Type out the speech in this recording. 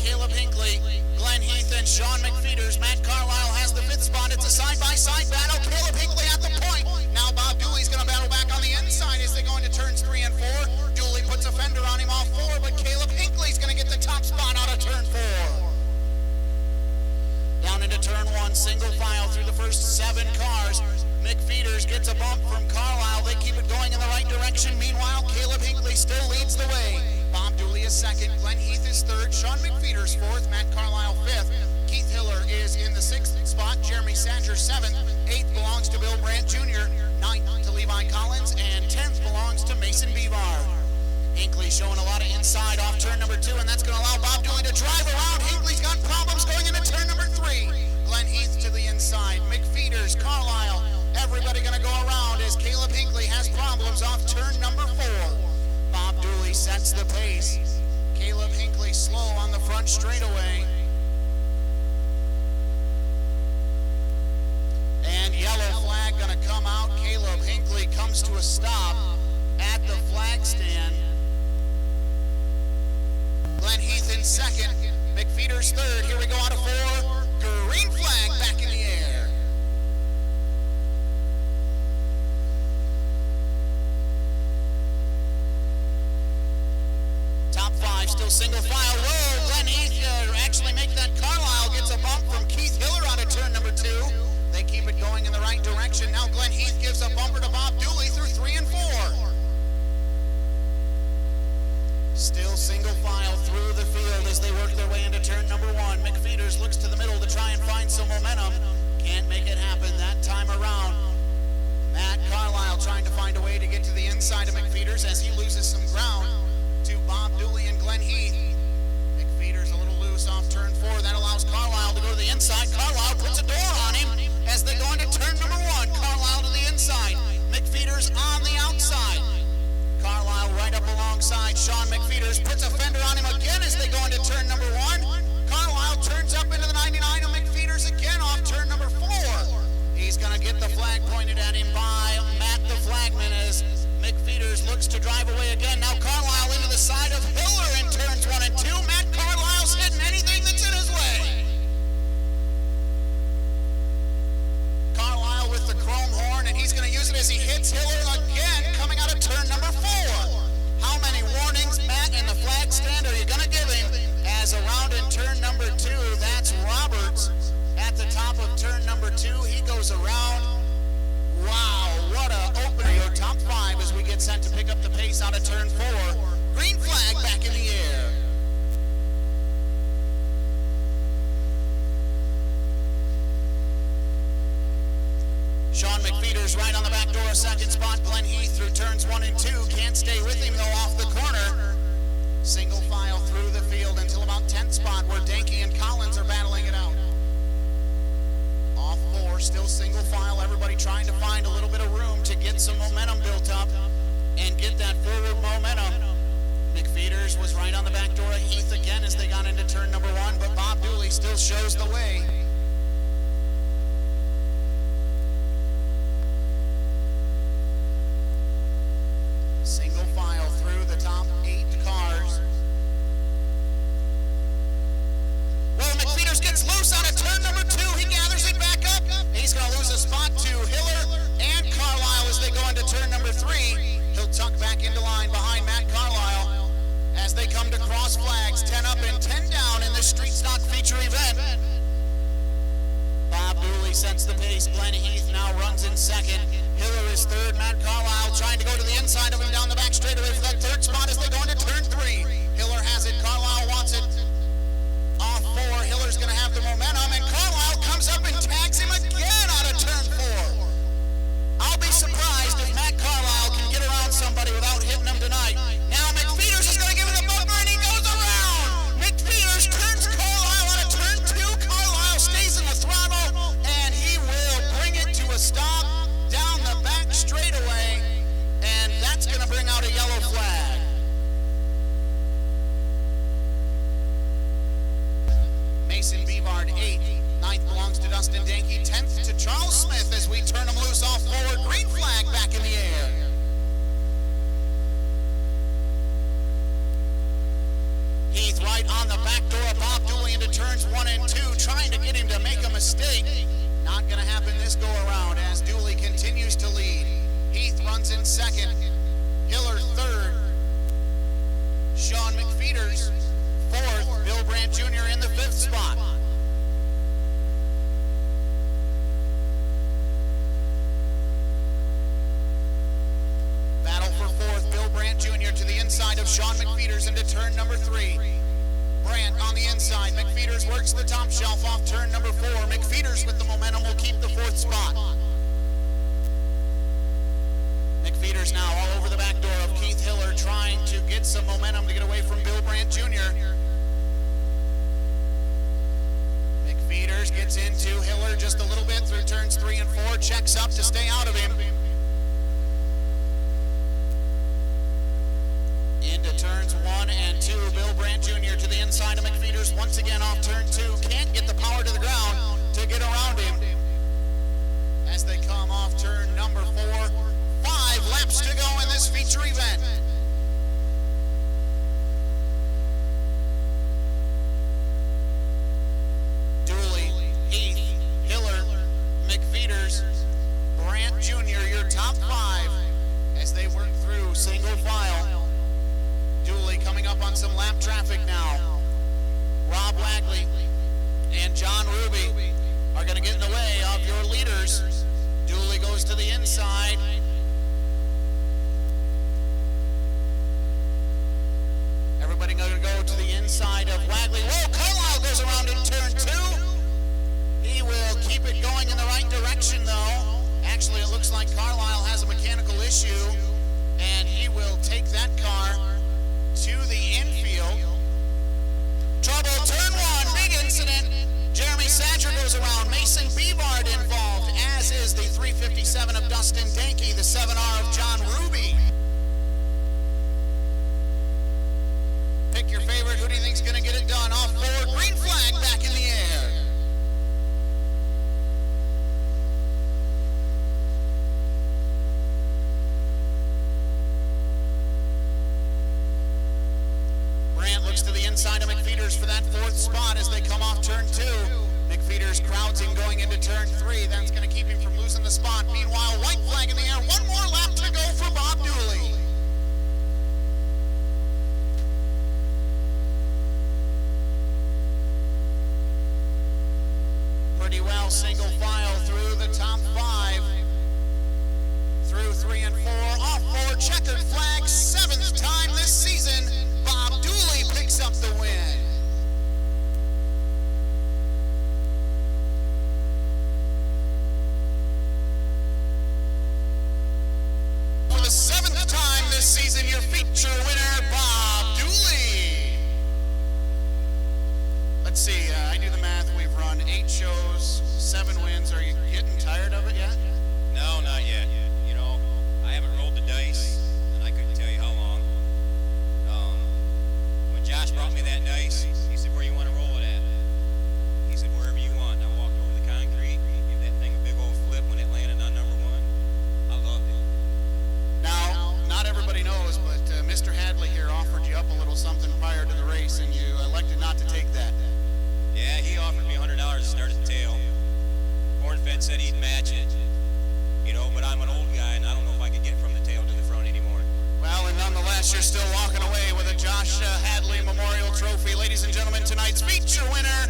Caleb Hinckley, Glenn Heath, and Sean McFeeters. Matt Carlisle has the 5th spot. It's a side-by-side battle. Caleb Hinckley at the point. Now Bob Dooley's going to battle back on the inside as they go into turns 3 and 4. Dooley puts a fender on him off 4, but Caleb Hinckley's going to get the top spot out of turn 4. Down into turn 1, single file through the first 7 cars. McFeeters gets a bump from Carlisle. They keep it going in the right direction. Meanwhile, Caleb Hinckley still leads the way. Bob Dooley is 2nd. Glenn Heath is 3rd. Sean McFeeters 4th. Matt Carlisle 5th. Keith Hiller is in the 6th spot. Jeremy Sanger 7th. 8th belongs to Bill Brandt Jr. 9th to Levi Collins. And 10th belongs to Mason Bevard. Hinckley showing a lot of inside off turn number 2, and that's going to allow Bob Dooley to drive around. Hinckley's got problems going into turn number 3. Glenn Heath to the inside. McFeeters, Carlisle, everybody going to go around as Caleb Hinckley has problems off turn number 4. Bob Dooley sets the pace. Caleb Hinckley slow on the front straightaway. And yellow flag going to come out. Caleb Hinckley comes to a stop at the flag stand. Glenn Heath in 2nd. McFeeters 3rd. Here we go out of 4. Green flag back in the air. Top 5 still single file. Whoa, Glenn Heath actually make that. Carlisle gets a bump from Keith Hiller out of turn number 2. They keep it going in the right direction. Now Glenn Heath gives a bumper to Bob Dooley through 3 and 4. Still single file through the field as they work their way into turn number 1. McFeeters looks to the middle to try and find some momentum. Can't make it happen that time around. Matt Carlisle trying to find a way to get to the inside of McFeeters as he loses some ground to Bob Dooley and Glenn Heath. McFeeters a little loose off turn 4. That allows Carlisle to go to the inside. Carlisle puts a door on him as they go into turn number 1. Carlisle to the inside. McFeeters on the outside. Carlisle right up alongside Sean McFeeters, puts a fender on him again as they go into turn number 1. Carlisle turns up into the 99 of McFeeters again off turn number 4. He's going to get the flag pointed at him by Matt the flagman as McFeeters looks to drive away again. Now Carlisle into the side of Hiller in turns 1 and 2. Matt Carlisle's hitting anything that's in his way. Carlisle with the chrome horn, and he's going to use it as he hits Hiller again coming out of turn number 4. How many warnings, Matt, and the flag stand are you going to give him? As around in turn number 2, that's Roberts at the top of turn number 2. He goes around. Wow, what a opening. Top 5 as we get set to pick up the pace out of turn 4. Green flag back in the air. Sean McFeeters right on the back door, 2nd spot. Glenn Heath through turns 1 and 2. Can't stay with him though off the corner. Single file through the field until about 10th spot where Danke and Collins are battling it out. Off 4, still single file. Everybody trying to find a little bit of room to get some momentum built up and get that forward momentum. McFeeters was right on the back door of Heath again as they got into turn number 1, but Bob Dooley still shows the way. Single file through the top 8 cars. Well, McFeeters gets loose out of turn number 2. He gathers it back up. He's going to lose a spot to Hiller and Carlisle as they go into turn number 3. He'll tuck back into line behind Matt Carlisle as they come to cross flags. 10 up and 10 down in this street stock feature event. Bob Dooley sets the pace. Glenn Heath now runs in 2nd. Hiller is 3rd. Matt Carlisle trying to go to the inside of him down the back straightaway for that 3rd spot as they go into turn 3. Hiller has it. Carlisle wants it. Off 4. Hiller's going to have the momentum, and Carlisle comes up and tags him again out of turn 4. I'll be surprised if Matt Carlisle can get around somebody without hitting him tonight. Now McFeeters is going to give him the bumper, and he goes around. McFeeters turns Carlisle out of turn 2. Carlisle stays in the throttle, and he will bring it to a stop down the back straightaway, and that's going to bring out a yellow flag. Mason Bevard 8th. 9th belongs to Dustin Danke. 10th to Charles Smith as we turn him loose off forward. Green flag back in the air. Heath right on the back door of Bob turns 1 and 2, trying to get him to make a mistake. Not going to happen this go around as Dooley continues to lead. Heath runs in second. Hiller third. Sean McFeeters fourth. Bill Brandt Jr. in the fifth spot. Battle for fourth. Bill Brandt Jr. to the inside of Sean McFeeters into turn number 3. Brandt on the inside. McFeeters works the top shelf off turn number 4. McFeeters with the momentum will keep the fourth spot. McFeeters now all over the back door of Keith Hiller, trying to get some momentum to get away from Bill Brandt Jr. McFeeters gets into Hiller just a little bit through turns 3 and 4, checks up to stay out of him. Into turns 1 and 2, Bill Brandt Jr. to the inside of McFeeters, once again off turn 2, can't get the power to the ground to get around him. As they come off turn number 4, 5 laps to go in this feature event. Dooley, Heath, Hiller, McFeeters, Brandt Jr., your top 5 as they work through single file. Dooley coming up on some lap traffic now. Rob Wagley and John Ruby are going to get in the way of your leaders. Dooley goes to the inside. Everybody going to go to the inside of Wagley. Whoa, Carlisle goes around in turn 2. He will keep it going in the right direction, though. Actually, it looks like Carlisle has a mechanical issue, and he will take that car to the infield. Trouble, turn 1, big incident. Jeremy Sadger goes around. Mason Beavard involved, as is the 357 of Dustin Danke, the 7R of John Ruby. Pick your favorite. Who do you think's going to get it done? Off board, green flag back in the air. Looks to the inside of McFeeters for that fourth spot as they come off turn 2. McFeeters crowds him going into turn 3. That's going to keep him from losing the spot. Meanwhile, white flag in the air. One more lap to go for Bob Dooley. Pretty well single file through the top 5. Through 3 and 4. Off board, checkered flag, 7th time this season. Bob Dooley picks up the win. For the 7th time this season, your feature winner, Bob Dooley. Let's see, I do the math. We've run 8 shows, 7 wins. Are you getting tired of it yet? No, not yet. You know, I haven't rolled the dice, and I couldn't tell you how long. Josh brought me that dice. He said, "Where you want to roll it at?" He said, "Wherever you want." And I walked over the concrete, gave that thing a big old flip when it landed on number 1. I loved it. Now, not everybody knows, but Mr. Hadley here offered you up a little something prior to the race, and you elected not to take that. Yeah, he offered me $100 to start at the tail. Cornfed said he'd match it, you know, but I'm an old guy, and I don't know if I could get from the tail to the front anymore. Well, and nonetheless, you're still walking away with a Josh Hadley Memorial Trophy. Ladies and gentlemen, tonight's feature winner,